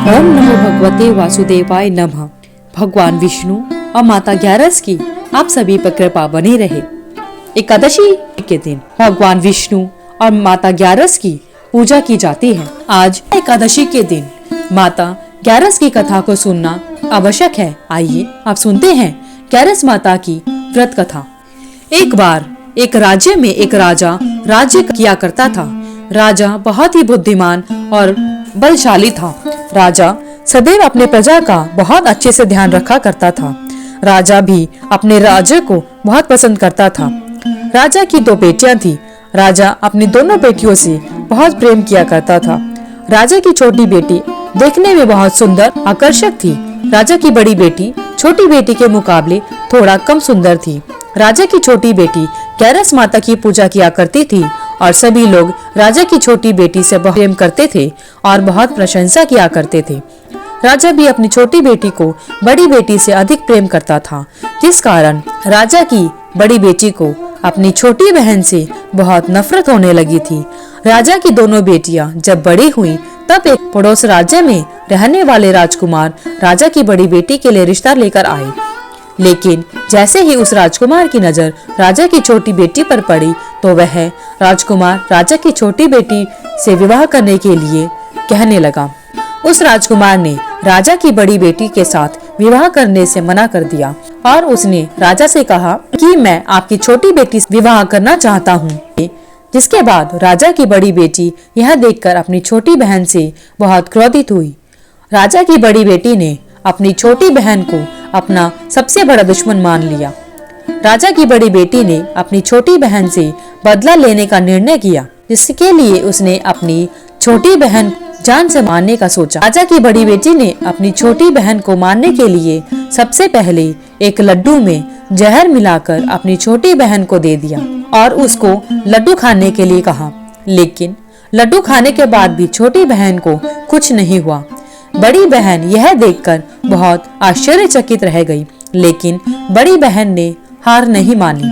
ओम नमो भगवते वासुदेवाय नमः। भगवान विष्णु और माता ग्यारस की आप सभी पर कृपा बनी रहे। एकादशी के दिन भगवान विष्णु और माता ग्यारस की पूजा की जाती है। आज एकादशी के दिन माता ग्यारस की कथा को सुनना आवश्यक है। आइए आप सुनते हैं ग्यारस माता की व्रत कथा। एक बार एक राज्य में एक राजा राज्य किया करता था। राजा बहुत ही बुद्धिमान और बलशाली था। राजा सदैव अपने प्रजा का बहुत अच्छे से ध्यान रखा करता था। राजा भी अपने राज्य को बहुत पसंद करता था। राजा की 2 बेटियां थी। राजा अपनी दोनों बेटियों से बहुत प्रेम किया करता था। राजा की छोटी बेटी देखने में बहुत सुंदर आकर्षक थी। राजा की बड़ी बेटी छोटी बेटी के मुकाबले थोड़ा कम सुंदर थी। राजा की छोटी बेटी ग्यारस माता की पूजा किया करती थी और सभी लोग राजा की छोटी बेटी से बहुत प्रेम करते थे और बहुत प्रशंसा किया करते थे। राजा भी अपनी छोटी बेटी को बड़ी बेटी से अधिक प्रेम करता था, जिस कारण राजा की बड़ी बेटी को अपनी छोटी बहन से बहुत नफरत होने लगी थी। राजा की दोनों बेटियां जब बड़ी हुई तब एक पड़ोस राज्य में रहने वाले राजकुमार राजा की बड़ी बेटी के लिए रिश्ता लेकर आए। लेकिन जैसे ही उस राजकुमार की नजर राजा की छोटी बेटी पर पड़ी तो वह राजकुमार राजा की छोटी बेटी से विवाह करने के लिए कहने लगा। उस राजकुमार ने राजा की बड़ी बेटी के साथ विवाह करने से मना कर दिया और उसने राजा से कहा कि मैं आपकी छोटी बेटी से विवाह करना चाहता हूँ। जिसके बाद राजा की बड़ी बेटी यह देखकर अपनी छोटी बहन से बहुत क्रोधित हुई। राजा की बड़ी बेटी ने अपनी छोटी बहन को अपना सबसे बड़ा दुश्मन मान लिया। राजा की बड़ी बेटी ने अपनी छोटी बहन से बदला लेने का निर्णय किया, जिसके लिए उसने अपनी छोटी बहन जान से मारने का सोचा। राजा की बड़ी बेटी ने अपनी छोटी बहन को मारने के लिए सबसे पहले एक लड्डू में जहर मिलाकर अपनी छोटी बहन को दे दिया और उसको लड्डू खाने के लिए कहा। लेकिन लड्डू खाने के बाद भी छोटी बहन को कुछ नहीं हुआ। बड़ी बहन यह देखकर बहुत आश्चर्यचकित रह गई, लेकिन बड़ी बहन ने हार नहीं मानी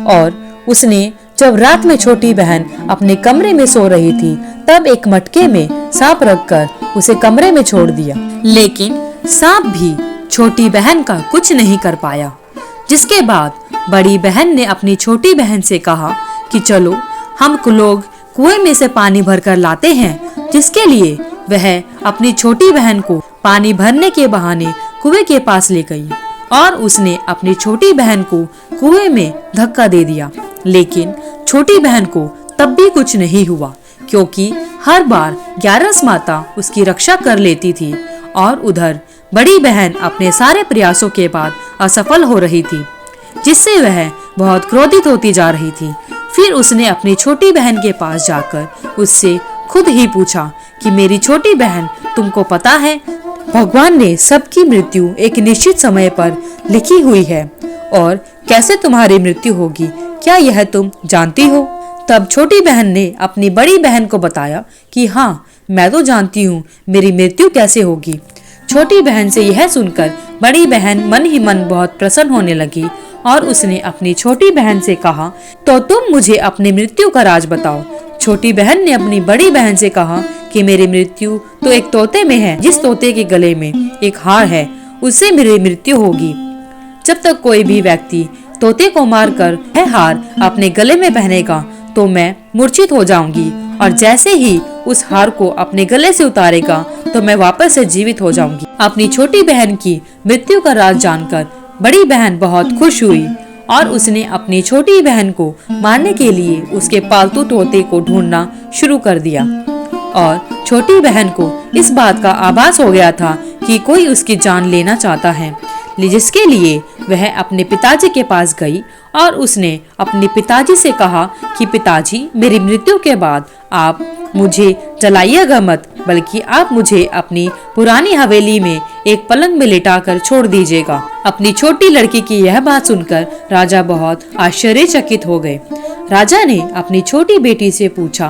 और उसने जब रात में छोटी बहन अपने कमरे में सो रही थी तब एक मटके में सांप रखकर उसे कमरे में छोड़ दिया। लेकिन सांप भी छोटी बहन का कुछ नहीं कर पाया। जिसके बाद बड़ी बहन ने अपनी छोटी बहन से कहा कि चलो हम लोग कुएं में से पानी भरकर लाते हैं, जिसके लिए वह अपनी छोटी बहन को पानी भरने के बहाने कुएं के पास ले गई और उसने अपनी छोटी बहन को कुएं में धक्का दे दिया। लेकिन छोटी बहन को तब भी कुछ नहीं हुआ, क्योंकि हर बार ग्यारस माता उसकी रक्षा कर लेती थी और उधर बड़ी बहन अपने सारे प्रयासों के बाद असफल हो रही थी, जिससे वह बहुत क्रोधित होती जा रही थी। फिर उसने अपनी छोटी बहन के पास जाकर उससे खुद ही पूछा कि मेरी छोटी बहन, तुमको पता है भगवान ने सबकी मृत्यु एक निश्चित समय पर लिखी हुई है और कैसे तुम्हारी मृत्यु होगी, क्या यह तुम जानती हो? तब छोटी बहन ने अपनी बड़ी बहन को बताया कि हाँ, मैं तो जानती हूँ मेरी मृत्यु कैसे होगी। छोटी बहन से यह सुनकर बड़ी बहन मन ही मन बहुत प्रसन्न होने लगी और उसने अपनी छोटी बहन से कहा, तो तुम मुझे अपनी मृत्यु का राज बताओ। छोटी बहन ने अपनी बड़ी बहन से कहा कि मेरी मृत्यु तो एक तोते में है, जिस तोते के गले में एक हार है उससे मेरी मृत्यु होगी। जब तक कोई भी व्यक्ति तोते को मारकर यह हार अपने गले में पहनेगा तो मैं मूर्छित हो जाऊंगी और जैसे ही उस हार को अपने गले से उतारेगा तो मैं वापस से जीवित हो जाऊंगी। अपनी छोटी बहन की मृत्यु का राज जानकर बड़ी बहन बहुत खुश हुई और उसने अपनी छोटी बहन को मारने के लिए उसके पालतू तोते को ढूंढना शुरू कर दिया और छोटी बहन को इस बात का आभास हो गया था कि कोई उसकी जान लेना चाहता है, जिसके लिए वह अपने पिताजी के पास गई और उसने अपने पिताजी से कहा कि पिताजी, मेरी मृत्यु के बाद आप मुझे जलाइएगा मत, बल्कि आप मुझे अपनी पुरानी हवेली में एक पलंग में लिटाकर छोड़ दीजिएगा। अपनी छोटी लड़की की यह बात सुनकर राजा बहुत आश्चर्यचकित हो गए। राजा ने अपनी छोटी बेटी से पूछा,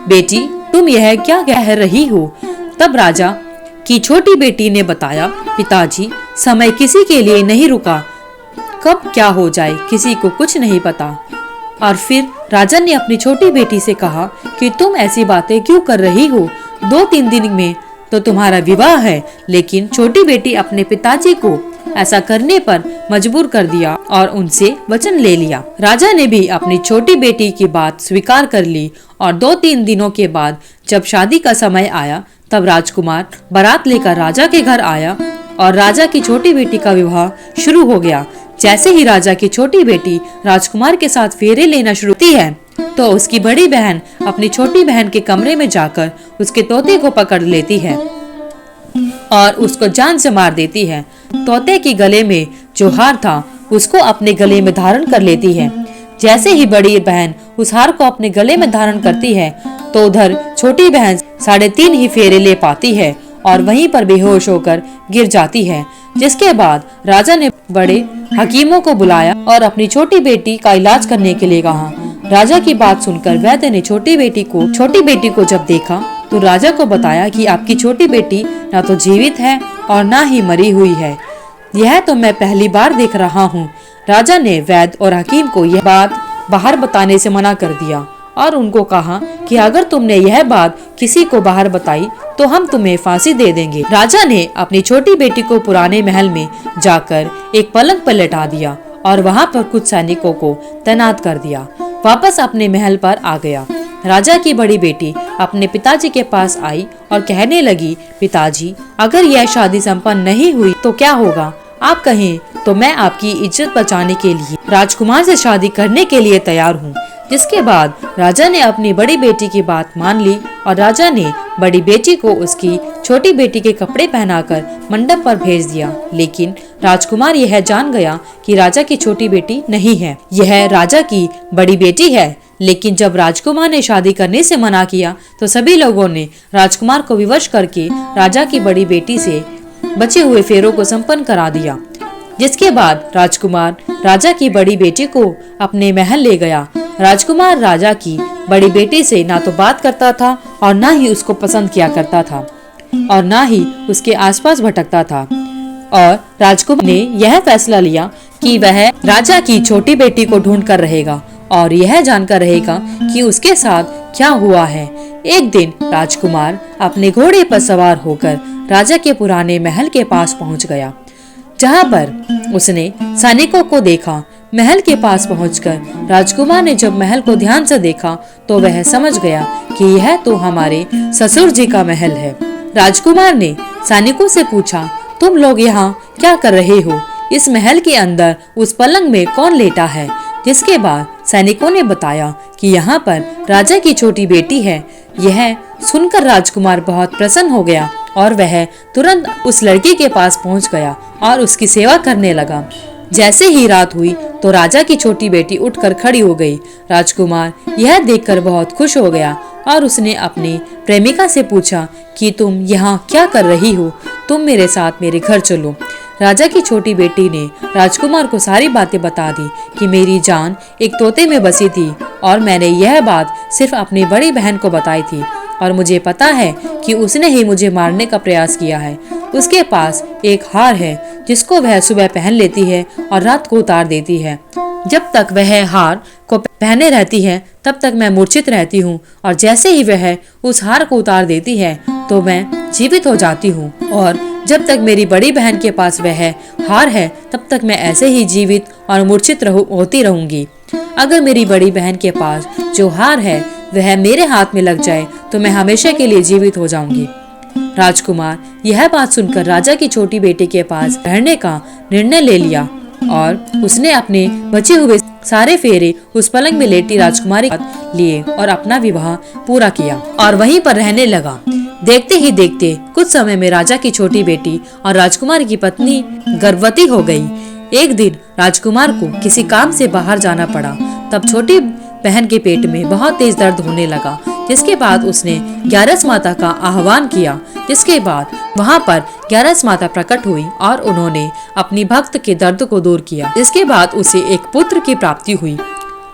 बेटी तुम यह क्या कह रही हो? तब राजा की छोटी बेटी ने बताया, पिताजी, समय किसी के लिए नहीं रुका, कब क्या हो जाए किसी को कुछ नहीं पता। और फिर राजा ने अपनी छोटी बेटी से कहा कि तुम ऐसी बातें क्यों कर रही हो? 2-3 दिन में तो तुम्हारा विवाह है, लेकिन छोटी बेटी अपने पिताजी को ऐसा करने पर मजबूर कर दिया और उनसे वचन ले लिया। राजा ने भी अपनी छोटी बेटी की बात स्वीकार कर ली और 2-3 दिनों के बाद जब शादी का समय आया तब राजकुमार बारात लेकर राजा के घर आया और राजा की छोटी बेटी का विवाह शुरू हो गया। जैसे ही राजा की छोटी बेटी राजकुमार के साथ फेरे लेना शुरू होती है तो उसकी बड़ी बहन अपनी छोटी बहन के कमरे में जाकर उसके तोते को पकड़ लेती है और उसको जान से मार देती है। तोते के गले में जो हार था उसको अपने गले में धारण कर लेती है। जैसे ही बड़ी बहन उस हार को अपने गले में धारण करती है तो उधर छोटी बहन 3.5 ही फेरे ले पाती है और वहीं पर बेहोश होकर गिर जाती है। जिसके बाद राजा ने बड़े हकीमों को बुलाया और अपनी छोटी बेटी का इलाज करने के लिए कहा। राजा की बात सुनकर वैद्य ने छोटी बेटी को जब देखा तो राजा को बताया कि आपकी छोटी बेटी ना तो जीवित है और ना ही मरी हुई है। यह तो मैं पहली बार देख रहा हूँ। राजा ने वैद्य और हकीम को यह बात बाहर बताने से मना कर दिया और उनको कहा कि अगर तुमने यह बात किसी को बाहर बताई तो हम तुम्हें फांसी दे देंगे। राजा ने अपनी छोटी बेटी को पुराने महल में जाकर एक पलंग पर लेटा दिया और वहाँ पर कुछ सैनिकों को तैनात कर दिया। वापस अपने महल पर आ गया। राजा की बड़ी बेटी अपने पिताजी के पास आई और कहने लगी, पिताजी, अगर यह शादी संपन्न नहीं हुई तो क्या होगा? आप कहें तो मैं आपकी इज्जत बचाने के लिए राजकुमार से शादी करने के लिए तैयार हूँ। जिसके बाद राजा ने अपनी बड़ी बेटी की बात मान ली और राजा ने बड़ी बेटी को उसकी छोटी बेटी के कपड़े पहनाकर मंडप पर भेज दिया। लेकिन राजकुमार यह जान गया कि राजा की छोटी बेटी नहीं है, यह राजा की बड़ी बेटी है। लेकिन जब राजकुमार ने शादी करने से मना किया तो सभी लोगों ने राजकुमार को विवश करके राजा की बड़ी बेटी से बचे हुए फेरों को संपन्न करा दिया। जिसके बाद राजकुमार राजा की बड़ी बेटी को अपने महल ले गया। राजकुमार राजा की बड़ी बेटी से ना तो बात करता था और ना ही उसको पसंद किया करता था और ना ही उसके आसपास भटकता था। और राजकुमार ने यह फैसला लिया कि वह राजा की छोटी बेटी को ढूंढ कर रहेगा और यह जानकर रहेगा कि उसके साथ क्या हुआ है। एक दिन राजकुमार अपने घोड़े पर सवार होकर राजा के पुराने महल के पास पहुंच गया, जहां पर उसने सैनिकों को देखा। महल के पास पहुंचकर राजकुमार ने जब महल को ध्यान से देखा तो वह समझ गया कि यह तो हमारे ससुर जी का महल है। राजकुमार ने सैनिकों से पूछा, तुम लोग यहाँ क्या कर रहे हो? इस महल के अंदर उस पलंग में कौन लेटा है? जिसके बाद सैनिकों ने बताया कि यहाँ पर राजा की छोटी बेटी है। यह सुनकर राजकुमार बहुत प्रसन्न हो गया और वह तुरंत उस लड़की के पास पहुँच गया और उसकी सेवा करने लगा। जैसे ही रात हुई तो राजा की छोटी बेटी उठकर खड़ी हो गई। राजकुमार यह देखकर बहुत खुश हो गया और उसने अपनी प्रेमिका से पूछा कि तुम यहाँ क्या कर रही हो? तुम मेरे साथ मेरे घर चलो। राजा की छोटी बेटी ने राजकुमार को सारी बातें बता दी कि मेरी जान एक तोते में बसी थी और मैंने यह बात सिर्फ अपनी बड़ी बहन को बताई थी और मुझे पता है कि उसने ही मुझे मारने का प्रयास किया है। उसके पास एक हार है जिसको वह सुबह पहन लेती है और रात को उतार देती है। जब तक वह हार को पहने रहती है तब तक मैं मूर्छित रहती हूँ और जैसे ही वह उस हार को उतार देती है तो मैं जीवित हो जाती हूँ और जब तक मेरी बड़ी बहन के पास वह हार है तब तक मैं ऐसे ही जीवित और मूर्छित होती रहूंगी। अगर मेरी बड़ी बहन के पास जो हार है वह मेरे हाथ में लग जाए तो मैं हमेशा के लिए जीवित हो जाऊंगी। राजकुमार यह बात सुनकर राजा की छोटी बेटी के पास रहने का निर्णय ले लिया और उसने अपने बचे हुए सारे फेरे उस पलंग में लेटी राजकुमारी लिए और अपना विवाह पूरा किया और वहीं पर रहने लगा। देखते ही देखते कुछ समय में राजा की छोटी बेटी और राजकुमार की पत्नी गर्भवती हो गई। एक दिन राजकुमार को किसी काम से बाहर जाना पड़ा। तब छोटी बहन के पेट में बहुत तेज दर्द होने लगा, जिसके बाद उसने ग्यारस माता का आह्वान किया। जिसके बाद वहां पर ग्यारस माता प्रकट हुई और उन्होंने अपनी भक्त के दर्द को दूर किया। इसके बाद उसे एक पुत्र की प्राप्ति हुई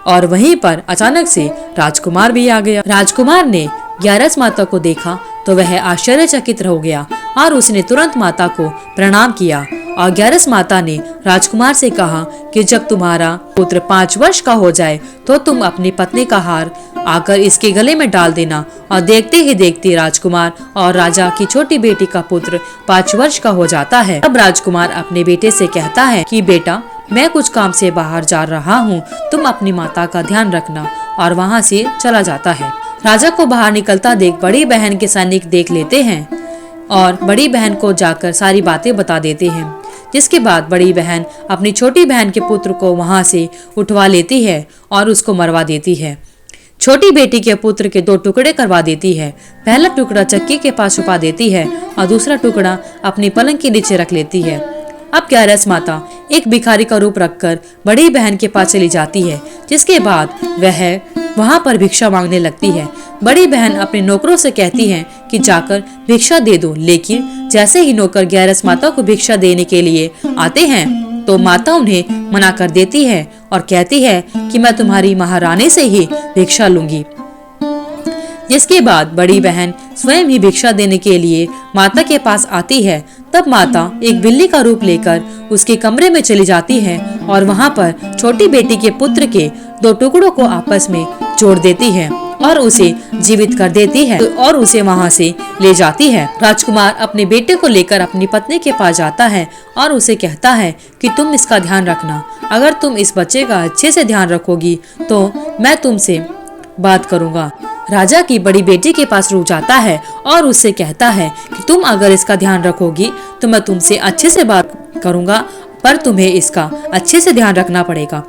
और वहीं पर अचानक से राजकुमार भी आ गया। राजकुमार ने ग्यारस माता को देखा तो वह आश्चर्यचकित हो गया और उसने तुरंत माता को प्रणाम किया और ग्यारस माता ने राजकुमार से कहा कि जब तुम्हारा पुत्र 5 वर्ष का हो जाए तो तुम अपनी पत्नी का हार आकर इसके गले में डाल देना। और देखते ही देखते राजकुमार और राजा की छोटी बेटी का पुत्र 5 वर्ष का हो जाता है। अब राजकुमार अपने बेटे से कहता है कि बेटा, मैं कुछ काम से बाहर जा रहा हूँ, तुम अपनी माता का ध्यान रखना। और वहाँ से चला जाता है। राजा को बाहर निकलता देख बड़ी बहन के सैनिक देख लेते हैं और बड़ी बहन को जाकर सारी बातें बता देते हैं। जिसके बाद बड़ी बहन अपनी छोटी बहन के पुत्र को वहाँ से उठवा लेती है और उसको मरवा देती है। छोटी बेटी के पुत्र के 2 टुकड़े करवा देती है। पहला टुकड़ा चक्की के पास छुपा देती है और दूसरा टुकड़ा अपनी पलंग के नीचे रख लेती है। अब ग्यारस माता एक भिखारी का रूप रखकर बड़ी बहन के पास चली जाती है। जिसके बाद वह वहाँ पर भिक्षा मांगने लगती है। बड़ी बहन अपने नौकरों से कहती है कि जाकर भिक्षा दे दो, लेकिन जैसे ही नौकर ग्यारस माता को भिक्षा देने के लिए आते हैं तो माता उन्हें मना कर देती है और कहती है कि मैं तुम्हारी महारानी से ही भिक्षा लूंगी। जिसके बाद बड़ी बहन स्वयं ही भिक्षा देने के लिए माता के पास आती है। तब माता एक बिल्ली का रूप लेकर उसके कमरे में चली जाती है और वहाँ पर छोटी बेटी के पुत्र के 2 टुकड़ों को आपस में जोड़ देती है और उसे जीवित कर देती है और उसे वहाँ से ले जाती है। राजकुमार अपने बेटे को लेकर अपनी पत्नी के पास जाता है और उसे कहता है कि तुम इसका ध्यान रखना। अगर तुम इस बच्चे का अच्छे से ध्यान रखोगी तो मैं तुमसे बात करूँगा। राजा की बड़ी बेटी के पास रुक जाता है और उससे कहता है कि तुम अगर इसका ध्यान रखोगी तो मैं तुमसे अच्छे से बात करूँगा, पर तुम्हें इसका अच्छे से ध्यान रखना पड़ेगा।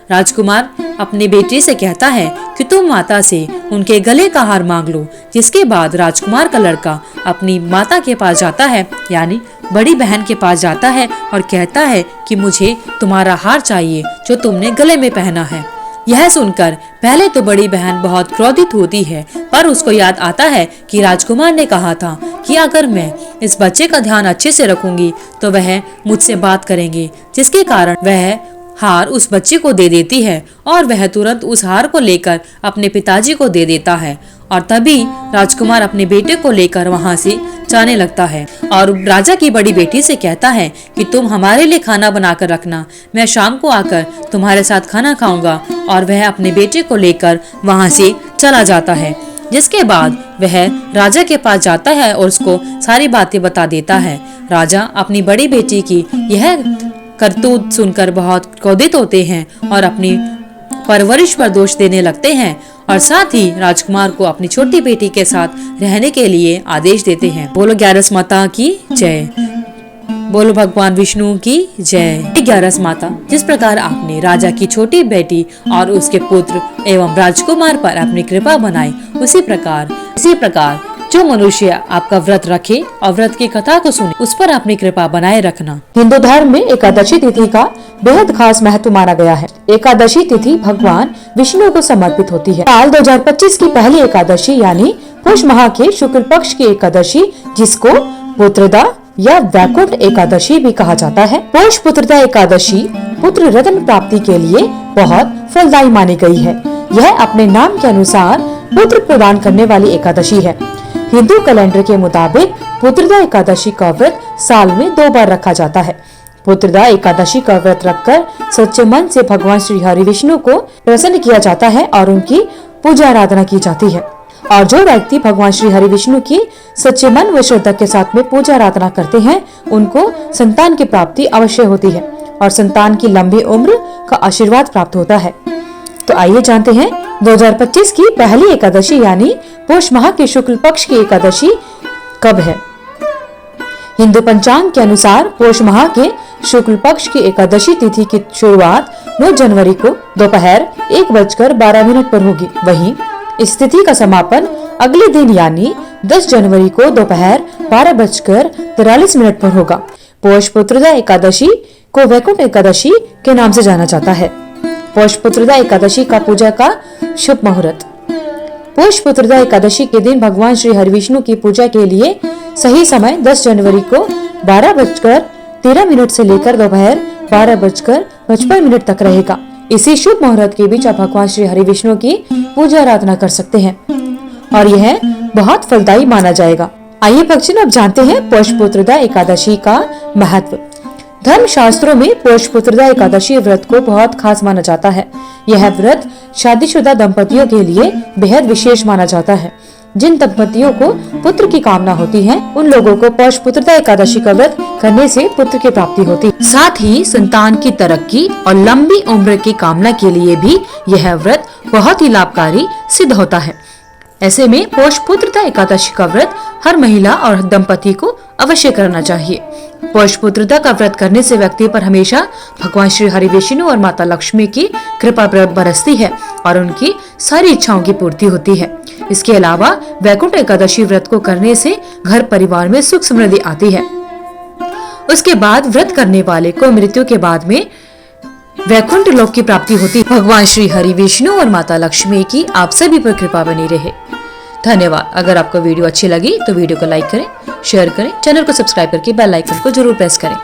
राजकुमार अपने बेटे से कहता है कि तुम माता से उनके गले का हार मांग लो। जिसके बाद राजकुमार का लड़का अपनी माता के पास जाता है, यानी बड़ी बहन के पास जाता है और कहता है कि मुझे तुम्हारा हार चाहिए जो तुमने गले में पहना है। यह सुनकर पहले तो बड़ी बहन बहुत क्रोधित होती है, पर उसको याद आता है कि राजकुमार ने कहा था कि अगर मैं इस बच्चे का ध्यान अच्छे से रखूंगी तो वह मुझसे बात करेंगे। जिसके कारण वह हार उस बच्चे को दे देती है और वह तुरंत उस हार को लेकर अपने पिताजी को दे देता है। और तभी राजकुमार अपने बेटे को लेकर वहां से जाने लगता है और राजा की बड़ी बेटी से कहता है कि तुम हमारे लिए खाना बनाकर रखना, मैं शाम को आकर तुम्हारे साथ खाना खाऊंगा। और वह अपने बेटे को लेकर वहां से चला जाता है। जिसके बाद वह राजा के पास जाता है और उसको सारी बातें बता देता है। राजा अपनी बड़ी बेटी की यह करतूत सुनकर बहुत क्रोधित होते हैं और अपनी परवरिश पर दोष देने लगते हैं और साथ ही राजकुमार को अपनी छोटी बेटी के साथ रहने के लिए आदेश देते हैं। बोलो ग्यारस माता की जय, बोलो भगवान विष्णु की जय। ग्यारस माता, जिस प्रकार आपने राजा की छोटी बेटी और उसके पुत्र एवं राजकुमार पर अपनी कृपा बनाई, उसी प्रकार जो मनुष्य आपका व्रत रखे और व्रत की कथा को सुने, उस पर अपनी कृपा बनाए रखना। हिंदू धर्म में एकादशी तिथि का बेहद खास महत्व माना गया है। एकादशी तिथि भगवान विष्णु को समर्पित होती है। साल 2025 की पहली एकादशी यानी पुष माह के शुक्ल पक्ष की एकादशी, जिसको पुत्रदा या वैकुंठ एकादशी भी कहा जाता है। पुष पुत्रदा एकादशी पुत्र रत्न प्राप्ति के लिए बहुत फलदायी मानी गई है। यह अपने नाम के अनुसार पुत्र प्रदान करने वाली एकादशी है। हिंदू कैलेंडर के मुताबिक पुत्रदा एकादशी का व्रत साल में 2 बार रखा जाता है। पुत्रदा एकादशी का व्रत रखकर सच्चे मन से भगवान श्री हरि विष्णु को प्रसन्न किया जाता है और उनकी पूजा आराधना की जाती है। और जो व्यक्ति भगवान श्री हरि विष्णु की सच्चे मन व श्रद्धा के साथ में पूजा आराधना करते हैं, उनको संतान की प्राप्ति अवश्य होती है और संतान की लंबी उम्र का आशीर्वाद प्राप्त होता है। तो आइए जानते हैं 2025 की पहली एकादशी यानी पुष माह की शुक्ल पक्ष की एकादशी कब है। हिंदू पंचांग के अनुसार पुष माह के शुक्ल पक्ष की एकादशी तिथि की शुरुआत 9 जनवरी को दोपहर 1:12 पर होगी। वहीं इस तिथि का समापन अगले दिन यानी 10 जनवरी को दोपहर 12:43 पर होगा। पौष पुत्रदा एकादशी को वैकुंठ एकादशी के नाम से जाना जाता है। पौष पुत्रदा एकादशी का पूजा का शुभ मुहूर्त। पौष पुत्रदा एकादशी के दिन भगवान श्री हरि विष्णु की पूजा के लिए सही समय 10 जनवरी को 12:13 से लेकर दोपहर 12:55 तक रहेगा। इसी शुभ मुहूर्त के बीच आप भगवान श्री हरि विष्णु की पूजा आराधना कर सकते हैं और यह बहुत फलदायी माना जाएगा। आइए भक्तजन अब जानते हैं पौष पुत्रदा एकादशी का महत्व। धर्म शास्त्रों में पौष पुत्रदा एकादशी व्रत को बहुत खास माना जाता है। यह व्रत शादीशुदा दंपतियों के लिए बेहद विशेष माना जाता है। जिन दंपतियों को पुत्र की कामना होती है, उन लोगों को पौष पुत्रदा एकादशी का व्रत करने से पुत्र की प्राप्ति होती है। साथ ही संतान की तरक्की और लंबी उम्र की कामना के लिए भी यह व्रत बहुत ही लाभकारी सिद्ध होता है। ऐसे में पौष पुत्रदा एकादशी का व्रत हर महिला और दंपति को अवश्य करना चाहिए। पौष पुत्रदा का व्रत करने से व्यक्ति पर हमेशा भगवान श्री हरि विष्णु और माता लक्ष्मी की कृपा बरसती है और उनकी सारी इच्छाओं की पूर्ति होती है। इसके अलावा वैकुंठ एकादशी व्रत को करने से घर परिवार में सुख समृद्धि आती है। उसके बाद व्रत करने वाले को मृत्यु के बाद में वैकुंठ लोक की प्राप्ति होती है। भगवान श्री हरि विष्णु और माता लक्ष्मी की आप सभी पर कृपा बनी रहे। धन्यवाद। अगर आपको वीडियो अच्छी लगी तो वीडियो को लाइक करें, शेयर करें, चैनल को सब्सक्राइब करके बेल आइकन को जरूर प्रेस करें।